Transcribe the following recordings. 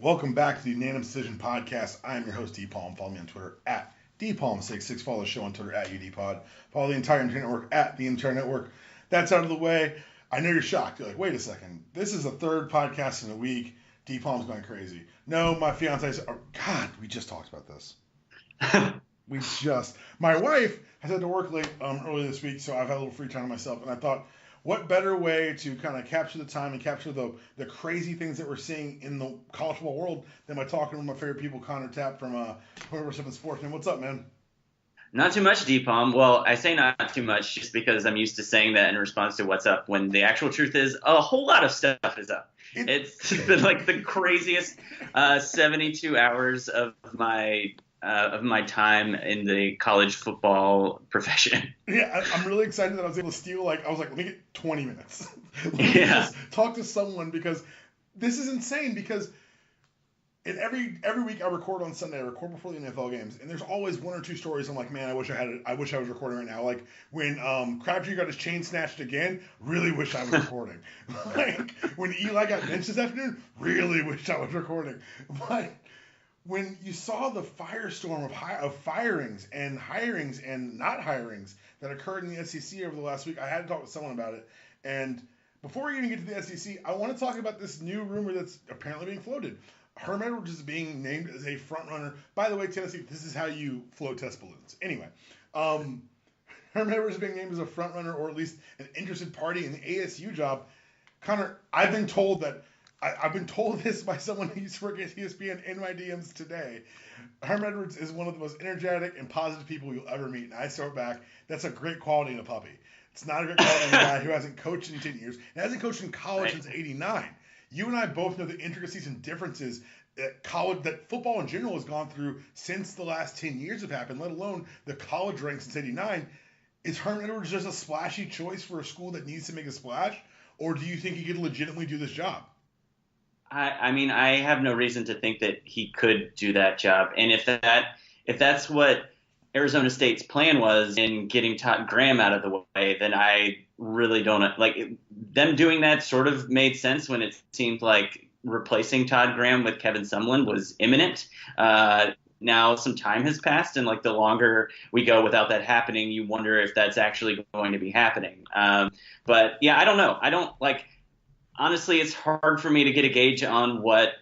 Welcome back to the Unanimous Decision Podcast. I am your host, D-Palm. Follow me on Twitter at DPalm66. Follow the show on Twitter at UDPod. Follow the entire Internet Network at the Internet Network. That's out of the way. I know you're shocked. You're like, wait a second. This is the third podcast in a week. D-Palm's going crazy. No, my fiance said, God, we just talked about this. My wife has had to work late early this week, so I've had a little free time to myself, and I thought, what better way to kind of capture the time and capture the crazy things that we're seeing in the college football world than by talking with my favorite people, Connor Tapp from 24/7 Sports. Man, what's up, man? Not too much, D-Palm. Well, I say not too much just because I'm used to saying that in response to what's up, when the actual truth is a whole lot of stuff is up. It's been like the craziest 72 hours of my time in the college football profession. Yeah, I'm really excited that I was able to steal, let me get 20 minutes. Let me just talk to someone, because this is insane, because every week I record on Sunday. I record before the NFL games, and there's always one or two stories I'm like, man, I wish I was recording right now. Like when Crabtree got his chain snatched again, really wish I was recording. Like when Eli got benched this afternoon, really wish I was recording. But when you saw the firestorm of firings and hirings and not hirings that occurred in the SEC over the last week, I had to talk with someone about it. And before we even get to the SEC, I want to talk about this new rumor that's apparently being floated. Herm Edwards is being named as a front runner. By the way, Tennessee, this is how you float test balloons. Anyway, Herm Edwards is being named as a front runner, or at least an interested party in the ASU job. Connor, I've been told this by someone who used to work at ESPN in my DMs today. Herm Edwards is one of the most energetic and positive people you'll ever meet. And I start back, that's a great quality in a puppy. It's not a great quality in a guy who hasn't coached in 10 years and hasn't coached in college since '89. You and I both know the intricacies and differences that football in general has gone through since the last 10 years have happened, let alone the college ranks since '89. Is Herm Edwards just a splashy choice for a school that needs to make a splash? Or do you think he could legitimately do this job? I mean, I have no reason to think that he could do that job. And if that's what Arizona State's plan was in getting Todd Graham out of the way, then I really don't like them doing that. Sort of made sense when it seemed like replacing Todd Graham with Kevin Sumlin was imminent. Now some time has passed, and like the longer we go without that happening, you wonder if that's actually going to be happening. But yeah, I don't know. Honestly, it's hard for me to get a gauge on what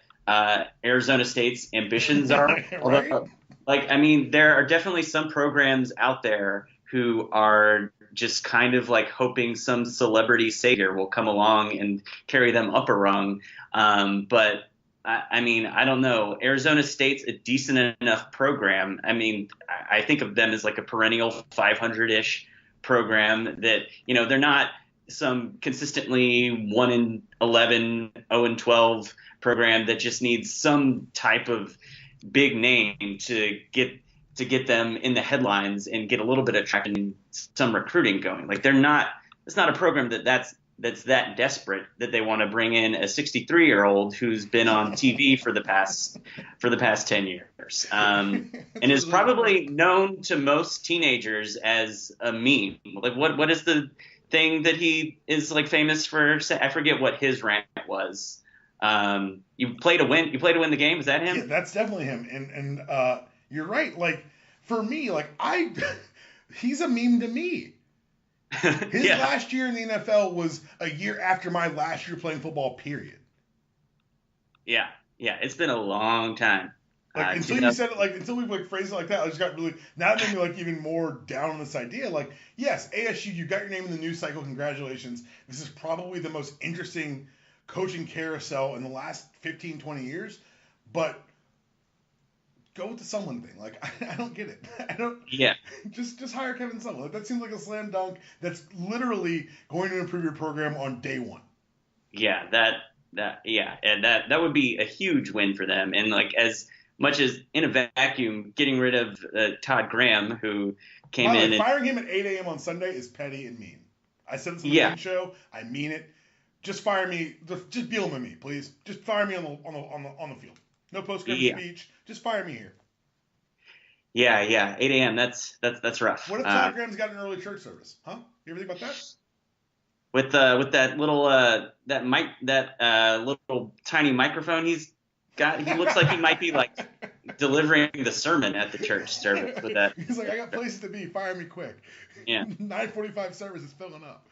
Arizona State's ambitions are. Right? There are definitely some programs out there who are just kind of like hoping some celebrity savior will come along and carry them up a rung. But I don't know. Arizona State's a decent enough program. I think of them as like a perennial 500-ish program that, they're not some consistently 1-11, 0-12 program that just needs some type of big name to get them in the headlines and get a little bit of traction and some recruiting going. Like it's not a program that's that desperate that they want to bring in a 63-year-old who's been on TV for the past 10 years, and is probably known to most teenagers as a meme. Like what is the thing that he is like famous for? I forget what his rant was. You play to win the game. Is that him? Yeah, that's definitely him. And you're right. Like for me, he's a meme to me. His last year in the NFL was a year after my last year playing football, period. Yeah. It's been a long time. Until you said it, until we phrased it like that, I just got really, now it made me even more down on this idea. Yes, ASU, you got your name in the news cycle. Congratulations. This is probably the most interesting coaching carousel in the last 15, 20 years. But go with the Sumlin thing. I don't get it. I don't. Yeah. Just hire Kevin Sumlin. That seems like a slam dunk. That's literally going to improve your program on day one. Yeah, and that would be a huge win for them. And as much as in a vacuum, getting rid of Todd Graham, who came in. Firing him at 8 a.m. on Sunday is petty and mean. I said this on the main show. I mean it. Just fire me. Just Bielema me, please. Just fire me on the field. No post-game speech. Just fire me here. Yeah. 8 a.m. That's rough. What if Todd Graham's got an early church service? Huh? You ever think about that? With that little little tiny microphone he's He looks like he might be like delivering the sermon at the church service with that. He's like, I got places to be. Fire me quick. Yeah. 9:45 service is filling up.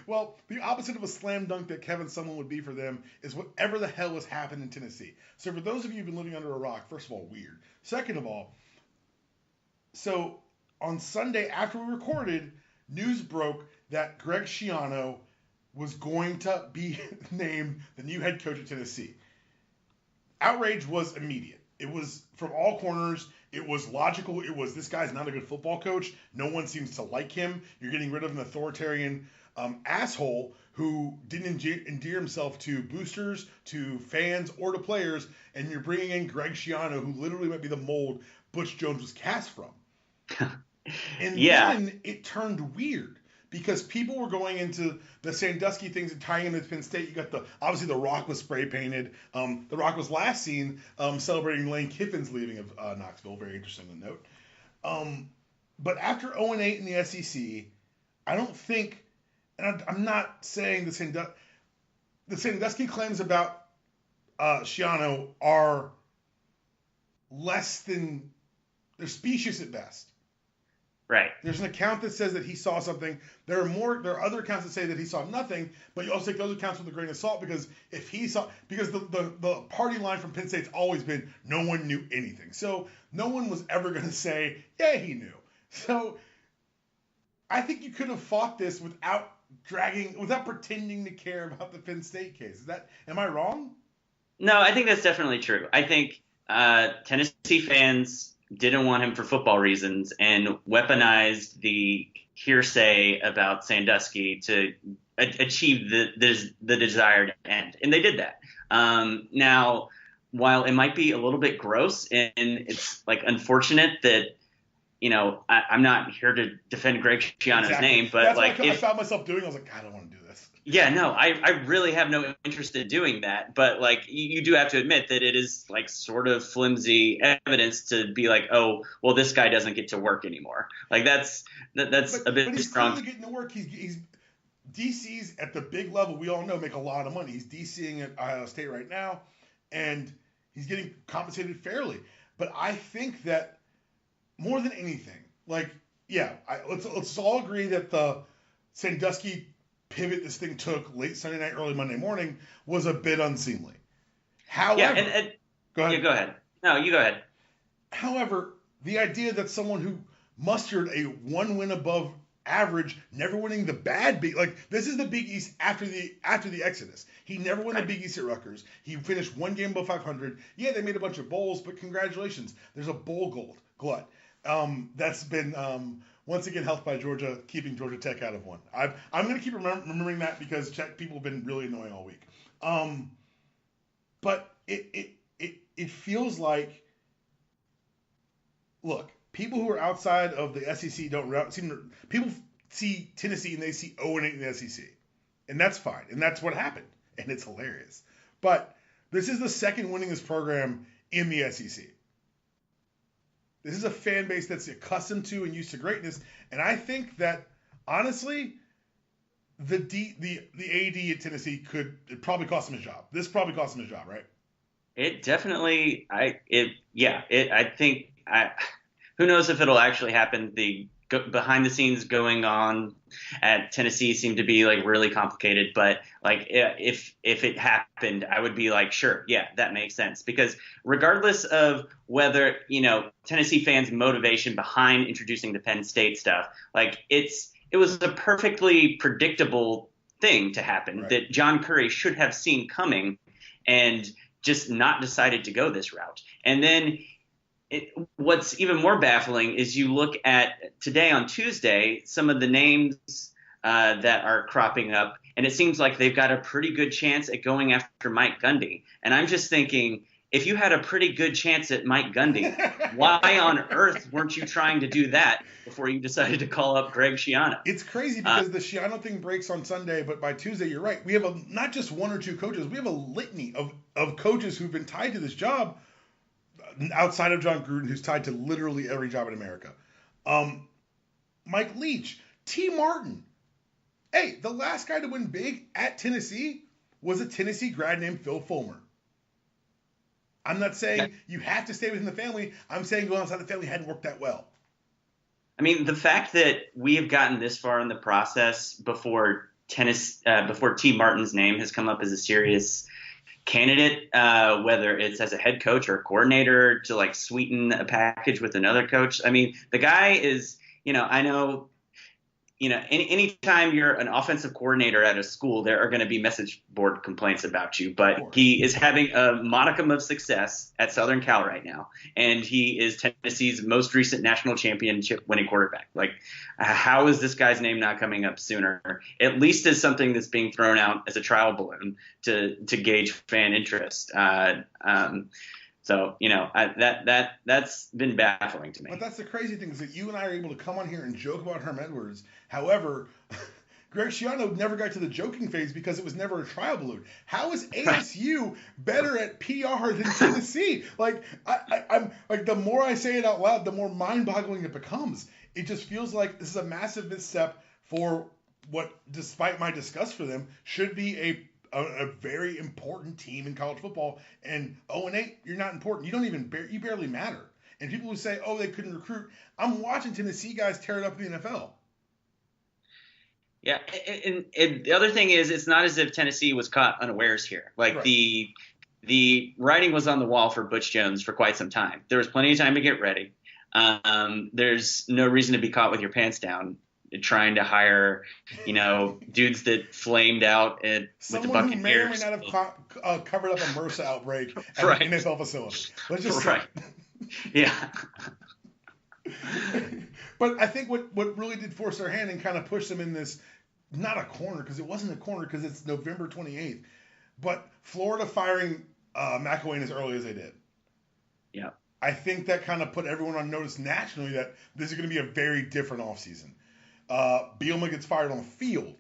Well, the opposite of a slam dunk that Kevin Sumlin would be for them is whatever the hell has happened in Tennessee. So for those of you who've been living under a rock, first of all, weird. Second of all, so on Sunday after we recorded, news broke that Greg Schiano was going to be named the new head coach at Tennessee. Outrage was immediate. It was from all corners. It was logical. It was, this guy's not a good football coach. No one seems to like him. You're getting rid of an authoritarian asshole who didn't endear himself to boosters, to fans, or to players, and you're bringing in Greg Schiano, who literally might be the mold Butch Jones was cast from. And then it turned weird because people were going into the Sandusky things and tying into Penn State. You got obviously the Rock was spray painted. The Rock was last seen celebrating Lane Kiffin's leaving of Knoxville. Very interesting to note. But after 0-8 in the SEC, I don't think, and I'm not saying the Sandusky claims about Schiano are less than, they're specious at best. Right. There's an account that says that he saw something. There are other accounts that say that he saw nothing, but you also take those accounts with a grain of salt because the party line from Penn State's always been no one knew anything. So no one was ever going to say, yeah, he knew. So I think you could have fought this without pretending to care about the Penn State case. Am I wrong? No, I think that's definitely true. I think Tennessee fans didn't want him for football reasons and weaponized the hearsay about Sandusky to achieve the desired end. And they did that. Now, while it might be a little bit gross and it's like unfortunate that, I'm not here to defend Greg Schiano's name, but that's what I found myself doing. I was like, I don't want to do this. Yeah, no, I really have no interest in doing that. But like, you do have to admit that it is like sort of flimsy evidence to be like, oh, well, this guy doesn't get to work anymore. Like that's a bit but he's strong. He's getting to work. He's DC's at the big level. We all know make a lot of money. He's DCing at Ohio State right now, and he's getting compensated fairly. But I think that more than anything, let's all agree that the Sandusky pivot this thing took late Sunday night, early Monday morning was a bit unseemly. However, go ahead. Yeah, go ahead. No, you go ahead. However, the idea that someone who mustered a one win above average, never winning the bad Big, this is the Big East after the Exodus. He never won the Big East at Rutgers. He finished one game above 500. Yeah, they made a bunch of bowls, but congratulations, there's a bowl glut. That's been once again helped by Georgia, keeping Georgia Tech out of one. I'm going to keep remembering that because Tech people have been really annoying all week. But it feels like, look, people who are outside of the SEC people see Tennessee and they see 0-8 in the SEC, and that's fine, and that's what happened, and it's hilarious. But this is the second winningest program in the SEC. This is a fan base that's accustomed to and used to greatness, and I think that honestly, the AD at Tennessee probably cost him his job. This probably cost him his job, right? It definitely, who knows if it'll actually happen. The behind the scenes going on at Tennessee seem to be like really complicated, but like if it happened, I would be like, sure, yeah, that makes sense, because regardless of whether Tennessee fans' motivation behind introducing the Penn State stuff, like it was a perfectly predictable thing to happen, right, that John Curry should have seen coming and just not decided to go this route. And then what's even more baffling is you look at today on Tuesday, some of the names that are cropping up, and it seems like they've got a pretty good chance at going after Mike Gundy. And I'm just thinking, if you had a pretty good chance at Mike Gundy, why on earth weren't you trying to do that before you decided to call up Greg Schiano? It's crazy because the Schiano thing breaks on Sunday, but by Tuesday, you're right. We have not just one or two coaches. We have a litany of coaches who've been tied to this job outside of John Gruden, who's tied to literally every job in America. Mike Leach, T. Martin. Hey, the last guy to win big at Tennessee was a Tennessee grad named Phil Fulmer. I'm not saying you have to stay within the family. I'm saying going outside the family hadn't worked that well. I mean, the fact that we have gotten this far in the process before T. Martin's name has come up as a serious candidate, whether it's as a head coach or a coordinator to like sweeten a package with another coach. I mean, the guy is, I know, anytime you're an offensive coordinator at a school, there are going to be message board complaints about you. But he is having a modicum of success at Southern Cal right now, and he is Tennessee's most recent national championship winning quarterback. Like, how is this guy's name not coming up sooner? At least as something that's being thrown out as a trial balloon to gauge fan interest. So, that's been baffling to me. But that's the crazy thing, is that you and I are able to come on here and joke about Herm Edwards. However, Greg Schiano never got to the joking phase because it was never a trial balloon. How is ASU better at PR than Tennessee? Like, I'm like, the more I say it out loud, the more mind-boggling it becomes. It just feels like this is a massive misstep for what, despite my disgust for them, should be a very important team in college football. And 0-8, you're not important. You don't even you barely matter. And people who say, oh, they couldn't recruit, I'm watching Tennessee guys tear it up in the NFL. Yeah, and the other thing is, it's not as if Tennessee was caught unawares here. Like, right. The writing was on the wall for Butch Jones for quite some time. There was plenty of time to get ready. There's no reason to be caught with your pants down trying to hire, dudes that flamed out with the Buccaneers. Someone who may or may not have covered up a MRSA outbreak at right. an NFL facility. Let's just right. Yeah. But I think what really did force their hand and kind of push them in this, not a corner, because it wasn't a corner because it's November 28th, but Florida firing McElwain as early as they did. Yeah. I think that kind of put everyone on notice nationally that this is going to be a very different offseason. Bielema gets fired on the field.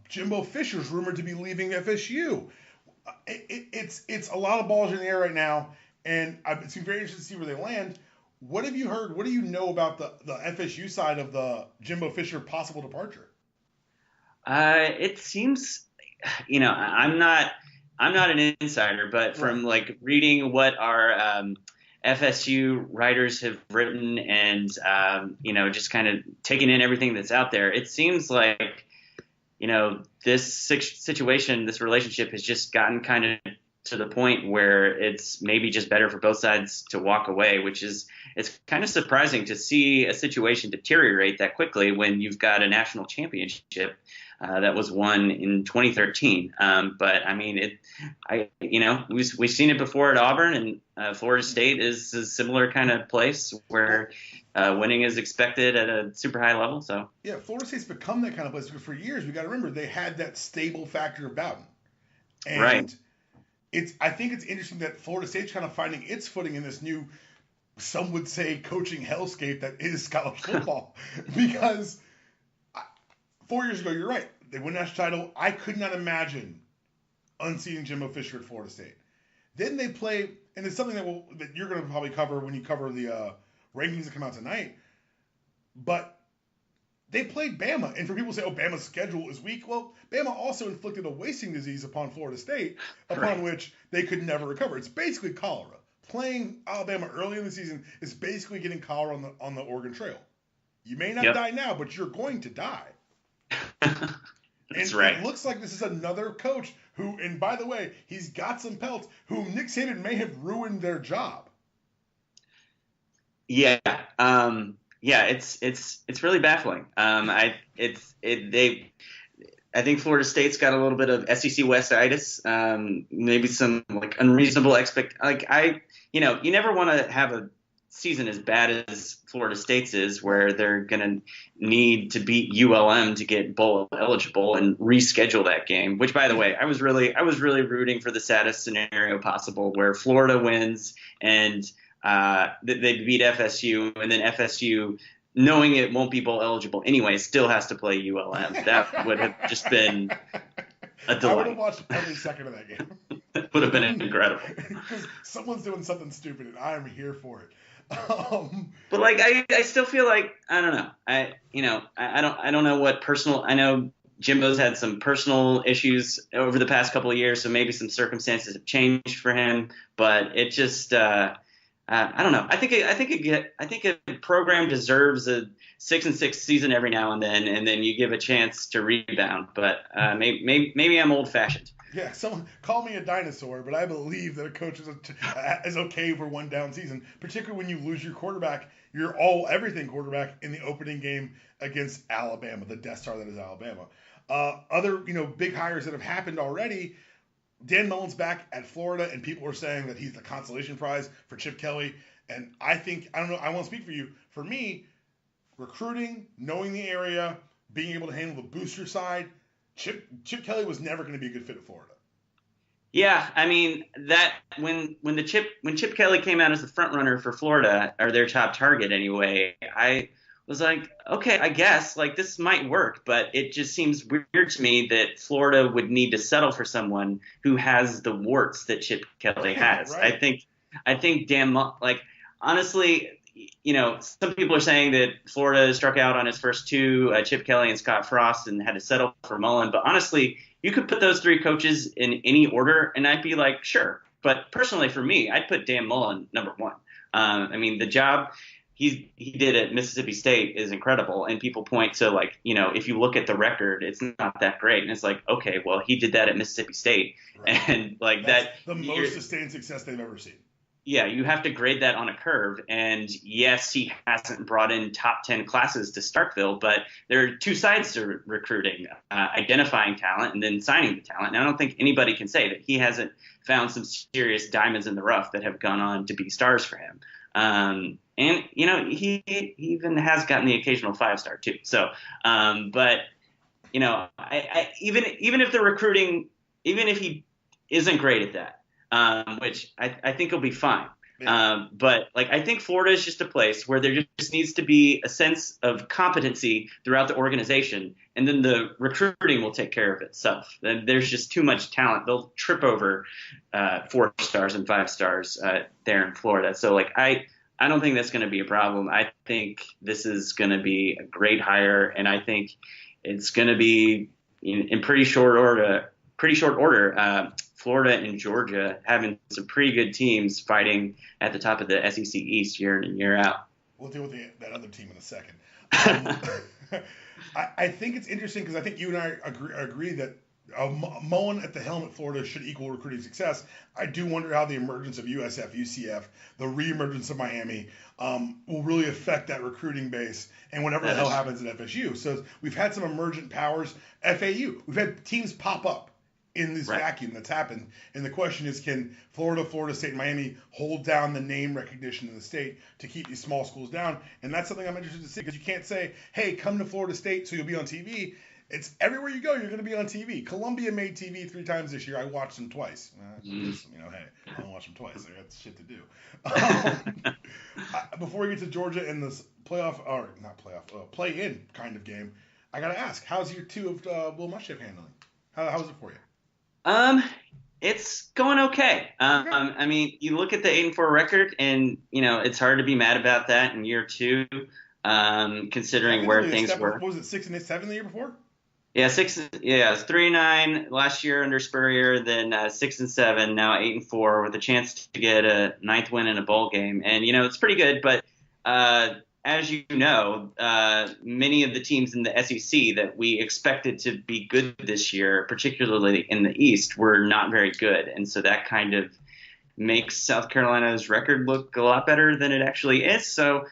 Jimbo Fisher's rumored to be leaving FSU. It's a lot of balls in the air right now, and it's very interesting to see where they land. What have you heard? What do you know about the FSU side of the Jimbo Fisher possible departure? It seems, I'm not an insider, but from like reading what our FSU writers have written and just kind of taking in everything that's out there, it seems like this situation, this relationship has just gotten kind of to the point where it's maybe just better for both sides to walk away, it's kind of surprising to see a situation deteriorate that quickly when you've got a national championship that was won in 2013. But I mean, we've seen it before at Auburn, and Florida State is a similar kind of place where winning is expected at a super high level. So yeah, Florida State's become that kind of place because for years we got to remember they had that stable factor of Bowden, and right. I think it's interesting that Florida State's kind of finding its footing in this new, some would say, coaching hellscape that is college football. Because 4 years ago, you're right, they won a national title. I could not imagine unseating Jimbo Fisher at Florida State. Then they play, and it's something that you're going to probably cover when you cover the rankings that come out tonight. But they played Bama, and for people to say, oh, Bama's schedule is weak, well, Bama also inflicted a wasting disease upon Florida State, upon which they could never recover. It's basically cholera. Playing Alabama early in the season is basically getting cholera on the Oregon Trail. You may not die now, but you're going to die. That's right. It looks like this is another coach who, and by the way, he's got some pelts, who Nick Saban may have ruined their job. Yeah. Yeah, it's really baffling. I think Florida State's got a little bit of SEC West-itis, maybe some like unreasonable you never want to have a season as bad as Florida State's is, where they're going to need to beat ULM to get bowl eligible and reschedule that game. Which, by the way, I was really rooting for the saddest scenario possible, where Florida wins and they beat FSU, and then FSU, knowing it won't be bowl eligible anyway, still has to play ULM. That would have just been a delight. I would have watched every second of that game. That would have been incredible. Because someone's doing something stupid, and I am here for it. But like, I still feel like, I don't know. I don't know what personal. I know Jimbo's had some personal issues over the past couple of years, so maybe some circumstances have changed for him. But it just, I don't know. I think a program deserves a 6-6 season every now and then you give a chance to rebound. But maybe I'm old fashioned. Yeah, someone call me a dinosaur, but I believe that a coach is okay for one down season, particularly when you lose your quarterback, your everything quarterback in the opening game against Alabama, the Death Star that is Alabama. Other big hires that have happened already. Dan Mullen's back at Florida, and people are saying that he's the consolation prize for Chip Kelly. And I don't know, I won't speak for you. For me, recruiting, knowing the area, being able to handle the booster side, Chip Kelly was never going to be a good fit at Florida. Yeah, I mean that when Chip Kelly came out as the front runner for Florida, or their top target anyway, I was like, okay, I guess like this might work, but it just seems weird to me that Florida would need to settle for someone who has the warts that Chip Kelly has. Right. I think like honestly, some people are saying that Florida struck out on his first two, Chip Kelly and Scott Frost, and had to settle for Mullen. But honestly, you could put those three coaches in any order, and I'd be like, sure. But personally, for me, I'd put Dan Mullen number one. I mean, the job he did at Mississippi State is incredible, and people point to like, if you look at the record, it's not that great, and it's like, okay, well, he did that at Mississippi State, right. And like that's the most sustained success they've ever seen. Yeah, you have to grade that on a curve. And yes, he hasn't brought in top 10 classes to Starkville, but there are two sides to recruiting, identifying talent and then signing the talent. And I don't think anybody can say that he hasn't found some serious diamonds in the rough that have gone on to be stars for him. And, he even has gotten the occasional 5-star too. So, but, I even if the recruiting, even if he isn't great at that, which I think will be fine. Yeah. But like I think Florida is just a place where there just needs to be a sense of competency throughout the organization, and then the recruiting will take care of itself. There's just too much talent; they'll trip over 4 stars and 5 stars there in Florida. So like I don't think that's going to be a problem. I think this is going to be a great hire, and I think it's going to be in pretty short order. Florida and Georgia having some pretty good teams fighting at the top of the SEC East year in and year out. We'll deal with that other team in a second. I think it's interesting because I think you and I agree that Mullen at the helm at Florida should equal recruiting success. I do wonder how the emergence of USF, UCF, the reemergence of Miami will really affect that recruiting base and whatever the hell happens at FSU. So we've had some emergent powers. FAU, we've had teams pop up in this vacuum that's happened. And the question is, can Florida State, and Miami hold down the name recognition in the state to keep these small schools down? And that's something I'm interested to see, because you can't say, hey, come to Florida State so you'll be on TV. It's everywhere you go, you're going to be on TV. Columbia made TV 3 times this year. I watched them twice. Hey, I don't watch them twice. I got shit to do. Before we get to Georgia and this play-in kind of game, I got to ask, how's your 2 of Will Muschamp handling? How's it for you? It's going okay. I mean, you look at the 8-4 record, and it's hard to be mad about that in year 2, considering where things were. What was it, 6-7 the year before? Yeah, it was 3-9 last year under Spurrier, then 6-7, now 8-4 with a chance to get a 9th win in a bowl game, and it's pretty good. But as you know, many of the teams in the SEC that we expected to be good this year, particularly in the East, were not very good. And so that kind of makes South Carolina's record look a lot better than it actually is. So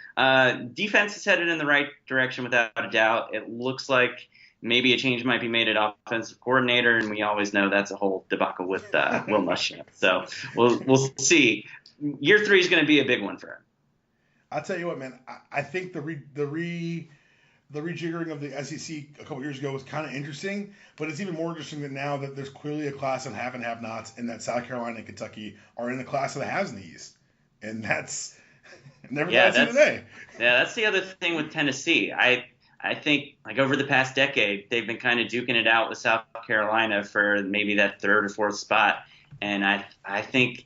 defense is headed in the right direction without a doubt. It looks like maybe a change might be made at offensive coordinator, and we always know that's a whole debacle with Will Muschamp. So we'll see. Year 3 is going to be a big one for him. I'll tell you what, man. I think the rejiggering of the SEC a couple years ago was kind of interesting, but it's even more interesting that now that there's clearly a class of have and have-nots, and that South Carolina and Kentucky are in the class of the haves in the East, and that's never seen today. Yeah, that's the other thing with Tennessee. I think like over the past decade, they've been kind of duking it out with South Carolina for maybe that 3rd or 4th spot. And I think,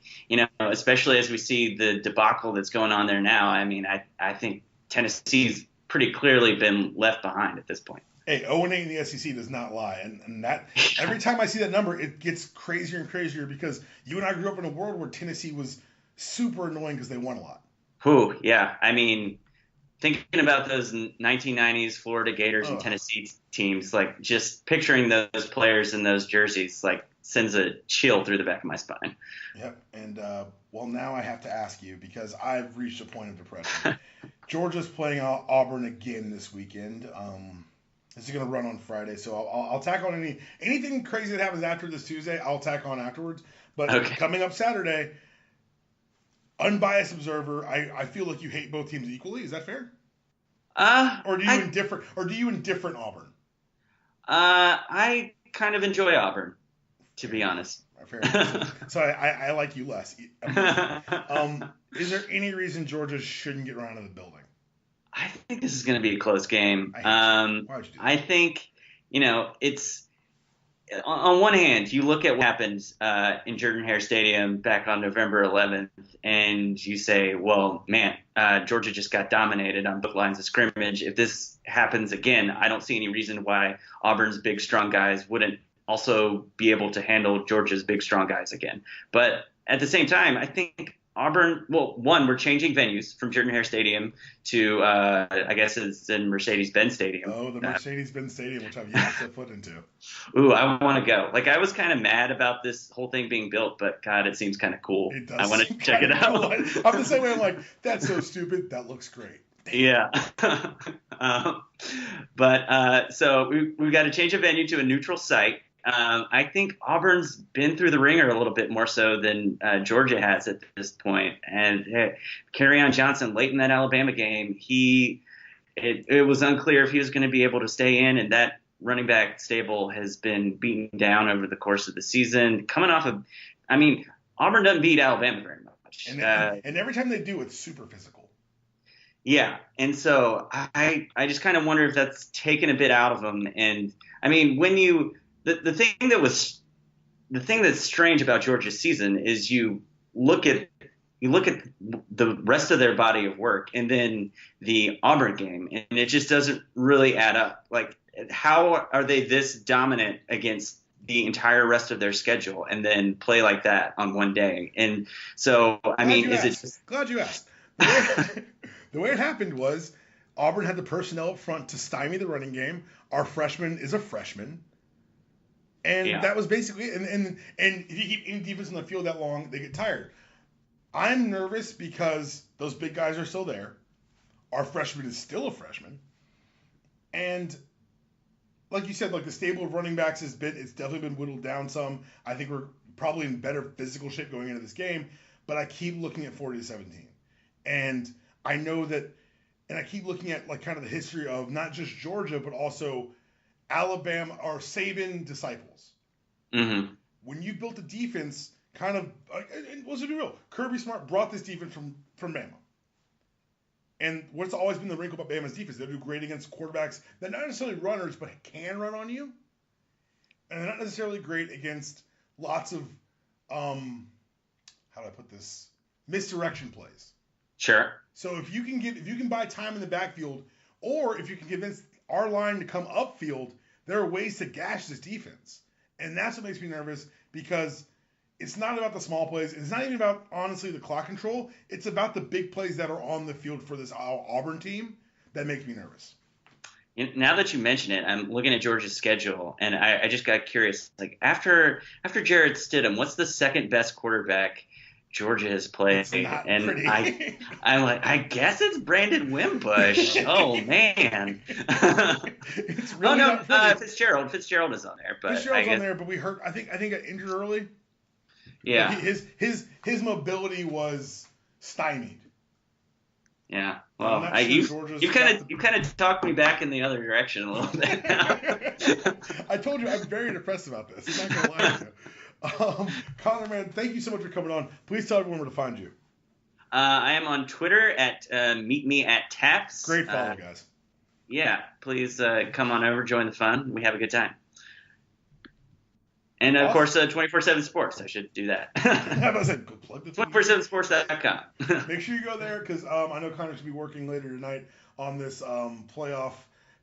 especially as we see the debacle that's going on there now, I mean, I think Tennessee's pretty clearly been left behind at this point. Hey, 0-8 in the SEC does not lie, and that every time I see that number, it gets crazier and crazier because you and I grew up in a world where Tennessee was super annoying because they won a lot. Whew, yeah. I mean, thinking about those 1990s Florida Gators and Ugh. Tennessee teams, like just picturing those players in those jerseys, like sends a chill through the back of my spine. Yep. And well, now I have to ask you because I've reached a point of depression. Georgia's playing Auburn again this weekend. This is going to run on Friday, so I'll tack on anything crazy that happens after this Tuesday. I'll tack on afterwards. But Okay. coming up Saturday, unbiased observer, I feel like you hate both teams equally. Is that fair? Or do you indifferent Auburn? I kind of enjoy Auburn, to be honest. Fair. So I like you less. Is there any reason Georgia shouldn't get run out of the building? I think this is going to be a close game. Why would you do that? I think, it's on one hand, you look at what happened in Jordan-Hare Stadium back on November 11th, and you say, well, man, Georgia just got dominated on both lines of scrimmage. If this happens again, I don't see any reason why Auburn's big, strong guys wouldn't also be able to handle Georgia's big, strong guys again. But at the same time, I think Auburn, well, one, we're changing venues from Jordan-Hare Stadium to, I guess it's in Mercedes-Benz Stadium. Oh, the Mercedes-Benz Stadium, which I've yet to put into. Ooh, I want to go. Like, I was kind of mad about this whole thing being built, but God, it seems kind of cool. It does. I want to check it out. Cool. I'm the same way. I'm like, that's so stupid. That looks great. Yeah. So we've got to change a venue to a neutral site. I think Auburn's been through the ringer a little bit more so than Georgia has at this point. And Kerryon Johnson, late in that Alabama game, it was unclear if he was going to be able to stay in, and that running back stable has been beaten down over the course of the season. Coming off of, Auburn doesn't beat Alabama very much. And every time they do, it's super physical. Yeah, and so I just kind of wonder if that's taken a bit out of them. And when you the thing that's strange about Georgia's season is you look at the rest of their body of work and then the Auburn game, and it just doesn't really add up. Like, how are they this dominant against the entire rest of their schedule and then play like that on one day? And so, Glad you asked. The way it happened was Auburn had the personnel up front to stymie the running game. Our freshman is a freshman. And that was basically it. And if you keep any defense on the field that long, they get tired. I'm nervous because those big guys are still there. Our freshman is still a freshman. And like you said, like the stable of running backs it's definitely been whittled down some. I think we're probably in better physical shape going into this game, but I keep looking at 40-17. And I know that, and I keep looking at like kind of the history of not just Georgia, but also Alabama or Saban disciples. Mm-hmm. When you built a defense, kind of, and let's be real, Kirby Smart brought this defense from Bama. And what's always been the wrinkle about Bama's defense, they do great against quarterbacks that not necessarily runners, but can run on you. And they're not necessarily great against lots of, how do I put this, misdirection plays. Sure. So if you can buy time in the backfield, or if you can convince our line to come upfield, there are ways to gash this defense. And that's what makes me nervous, because it's not about the small plays. It's not even about, honestly, the clock control. It's about the big plays that are on the field for this Auburn team that makes me nervous. Now that you mention it, I'm looking at Georgia's schedule, and I just got curious. Like, after Jarrett Stidham, what's the second best quarterback Georgia has played? And pretty. I'm like, I guess it's Brandon Wimbush. Oh man. It's really Fitzgerald is on there, but Fitzgerald's on there, but we heard. I think got injured early. Yeah. His mobility was stymied. Yeah. Well, you kind of talked me back in the other direction a little bit now. I told you I'm very depressed about this. I'm not gonna lie to you. Connor, man, thank you so much for coming on. Please tell everyone where to find you. I am on Twitter at meetmeattaps. Great follow, guys. Yeah, please come on over, join the fun. We have a good time. And of course, 24/7 Sports. I should do that. I said, go plug the 247sports.com. Make sure you go there, because I know Connor's going to be working later tonight on this playoff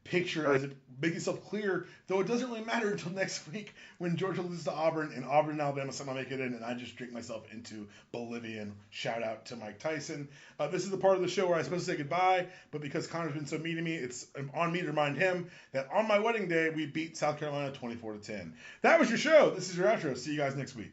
picture as it make yourself clear, though it doesn't really matter until next week when Georgia loses to Auburn and Auburn and Alabama somehow make it in, and I just drink myself into oblivion. Shout out to Mike Tyson. This is the part of the show where I'm supposed to say goodbye, but because Connor's been so mean to me, it's on me to remind him that on my wedding day we beat South Carolina 24-10. That was your show. This is your outro. See you guys next week.